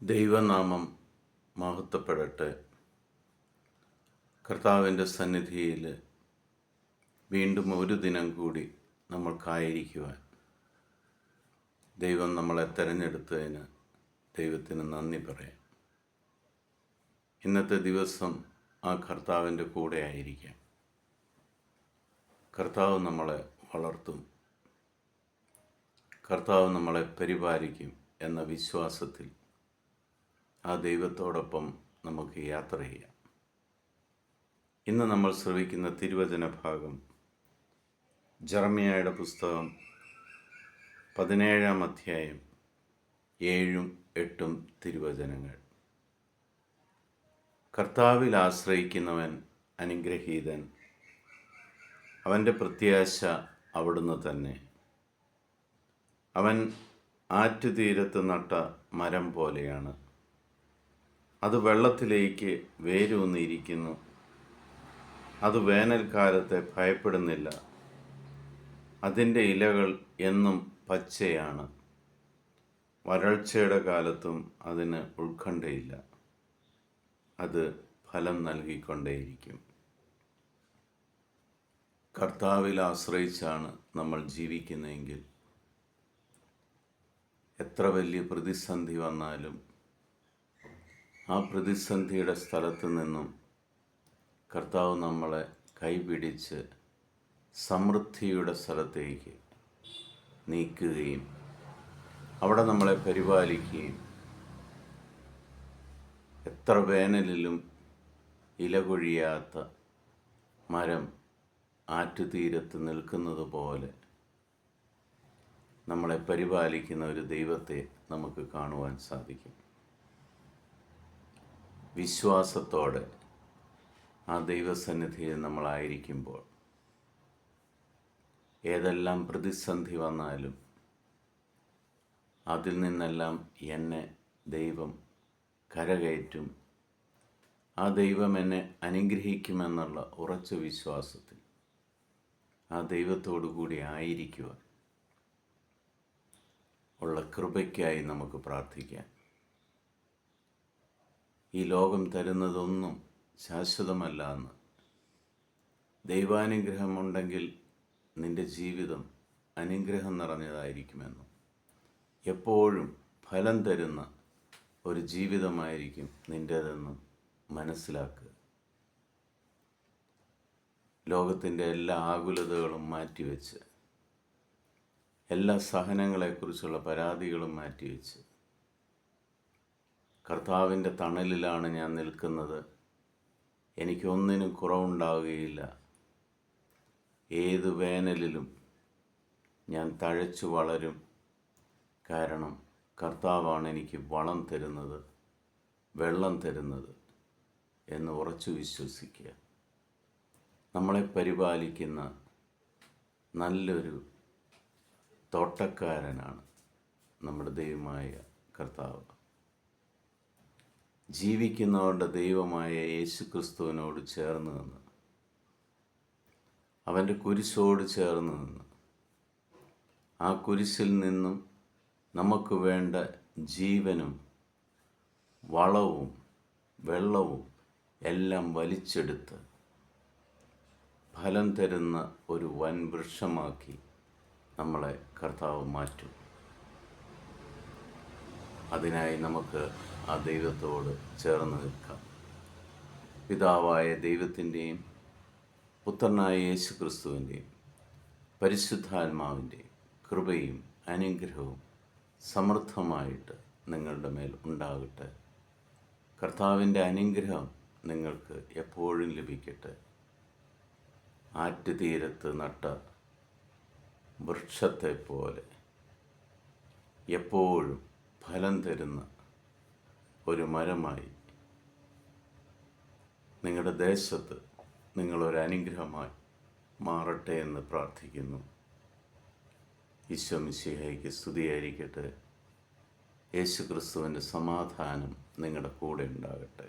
ദൈവനാമം മഹത്വപ്പെടട്ടെ. കർത്താവിൻ്റെ സന്നിധിയിൽ വീണ്ടും ഒരു ദിനം കൂടി നമ്മൾക്കായിരിക്കുവാൻ ദൈവം നമ്മളെ തിരഞ്ഞെടുത്തതിന് ദൈവത്തിന് നന്ദി പറയാം. ഇന്നത്തെ ദിവസം ആ കർത്താവിൻ്റെ കൂടെ ആയിരിക്കാം. കർത്താവ് നമ്മളെ വളർത്തും, കർത്താവ് നമ്മളെ പരിപാലിക്കും എന്ന വിശ്വാസത്തിൽ ആ ദൈവത്തോടൊപ്പം നമുക്ക് യാത്ര ചെയ്യാം. ഇന്ന് നമ്മൾ ശ്രവിക്കുന്ന തിരുവചന ഭാഗം ജെറമ്യായുടെ പുസ്തകം 17-ാം അധ്യായം 7-8 തിരുവചനങ്ങൾ. കർത്താവിൽ ആശ്രയിക്കുന്നവൻ അനുഗ്രഹീതൻ, അവൻ്റെ പ്രത്യാശ അവിടുന്ന് തന്നെ. അവൻ ആറ്റുതീരത്ത് നട്ട മരം പോലെയാണ്, അത് വെള്ളത്തിലേക്ക് വേരൂന്നിയിരിക്കുന്നു. അത് വേനൽക്കാലത്തെ ഭയപ്പെടുന്നില്ല, അതിൻ്റെ ഇലകൾ എന്നും പച്ചയാണ്. വരൾച്ചയുടെ കാലത്തും അതിന് ഉത്കണ്ഠയില്ല, അത് ഫലം നൽകിക്കൊണ്ടേയിരിക്കും. കർത്താവിൽ ആശ്രയിച്ചാണ് നമ്മൾ ജീവിക്കുന്നതെങ്കിൽ എത്ര വലിയ പ്രതിസന്ധി വന്നാലും ആ പ്രതിസന്ധിയുടെ സ്ഥലത്ത് നിന്നും കർത്താവ് നമ്മളെ കൈപിടിച്ച് സമൃദ്ധിയുടെ സ്ഥലത്തേക്ക് നീക്കുകയും അവിടെ നമ്മളെ പരിപാലിക്കുകയും എത്ര വേനലിലും ഇല കൊഴിയാത്ത മരം ആറ്റുതീരത്ത് നിൽക്കുന്നത് പോലെ നമ്മളെ പരിപാലിക്കുന്ന ഒരു ദൈവത്തെ നമുക്ക് കാണുവാൻ സാധിക്കും. വിശ്വാസത്തോടെ ആ ദൈവസന്നിധിയിൽ നമ്മളായിരിക്കുമ്പോൾ ഏതെല്ലാം പ്രതിസന്ധി വന്നാലും അതിൽ നിന്നെല്ലാം എന്നെ ദൈവം കരകയറ്റും, ആ ദൈവം എന്നെ അനുഗ്രഹിക്കുമെന്നുള്ള ഉറച്ച വിശ്വാസത്തിൽ ആ ദൈവത്തോടു കൂടി ആയിരിക്കുവാൻ ഉള്ള കൃപയ്ക്കായി നമുക്ക് പ്രാർത്ഥിക്കാം. ഈ ലോകം തരുന്നതൊന്നും ശാശ്വതമല്ല എന്ന്, ദൈവാനുഗ്രഹമുണ്ടെങ്കിൽ നിൻ്റെ ജീവിതം അനുഗ്രഹം നിറഞ്ഞതായിരിക്കുമെന്നും എപ്പോഴും ഫലം തരുന്ന ഒരു ജീവിതമായിരിക്കും നിൻ്റേതെന്നും മനസ്സിലാക്കുക. ലോകത്തിൻ്റെ എല്ലാ ആകുലതകളും മാറ്റിവെച്ച്, എല്ലാ സഹനങ്ങളെക്കുറിച്ചുള്ള പരാതികളും മാറ്റിവെച്ച്, കർത്താവിൻ്റെ തണലിലാണ് ഞാൻ നിൽക്കുന്നത്, എനിക്കൊന്നിനും കുറവുണ്ടാവുകയില്ല, ഏത് വേനലിലും ഞാൻ തഴച്ചു വളരും, കാരണം കർത്താവാണ് എനിക്ക് വളം തരുന്നത്, വെള്ളം തരുന്നത് എന്ന് ഉറച്ചു വിശ്വസിക്കുക. നമ്മളെ പരിപാലിക്കുന്ന നല്ലൊരു തോട്ടക്കാരനാണ് നമ്മുടെ ദൈവമായ കർത്താവ്. ജീവിക്കുന്നവരുടെ ദൈവമായ യേശുക്രിസ്തുവിനോട് ചേർന്ന് നിന്ന്, അവൻ്റെ കുരിശോട് ചേർന്ന് നിന്ന്, ആ കുരിശിൽ നിന്നും നമുക്ക് വേണ്ട ജീവനും വളവും വെള്ളവും എല്ലാം വലിച്ചെടുത്ത് ഫലം തരുന്ന ഒരു വൻ വൃക്ഷമാക്കി നമ്മളെ കർത്താവ് മാറ്റും. അതിനായി നമുക്ക് ആ ദൈവത്തോട് ചേർന്ന് നിൽക്കാം. പിതാവായ ദൈവത്തിൻ്റെയും പുത്രനായ യേശു ക്രിസ്തുവിൻ്റെയും പരിശുദ്ധാത്മാവിൻ്റെയും കൃപയും അനുഗ്രഹവും സമൃദ്ധമായിട്ട് നിങ്ങളുടെ മേൽ ഉണ്ടാകട്ടെ. കർത്താവിൻ്റെ അനുഗ്രഹം നിങ്ങൾക്ക് എപ്പോഴും ലഭിക്കട്ടെ. ആറ്റുതീരത്ത് നട്ട വൃക്ഷത്തെ പോലെ എപ്പോഴും ഫലം തരുന്ന ഒരു മരമായി നിങ്ങളുടെ ദേശത്ത് നിങ്ങളൊരു അനുഗ്രഹമായി മാറട്ടെ എന്ന് പ്രാർത്ഥിക്കുന്നു. ഈശോ മിശിഹായ്ക്ക് സ്തുതിയായിരിക്കട്ടെ. യേശു ക്രിസ്തുവിൻ്റെ സമാധാനം നിങ്ങളുടെ കൂടെ ഉണ്ടാകട്ടെ.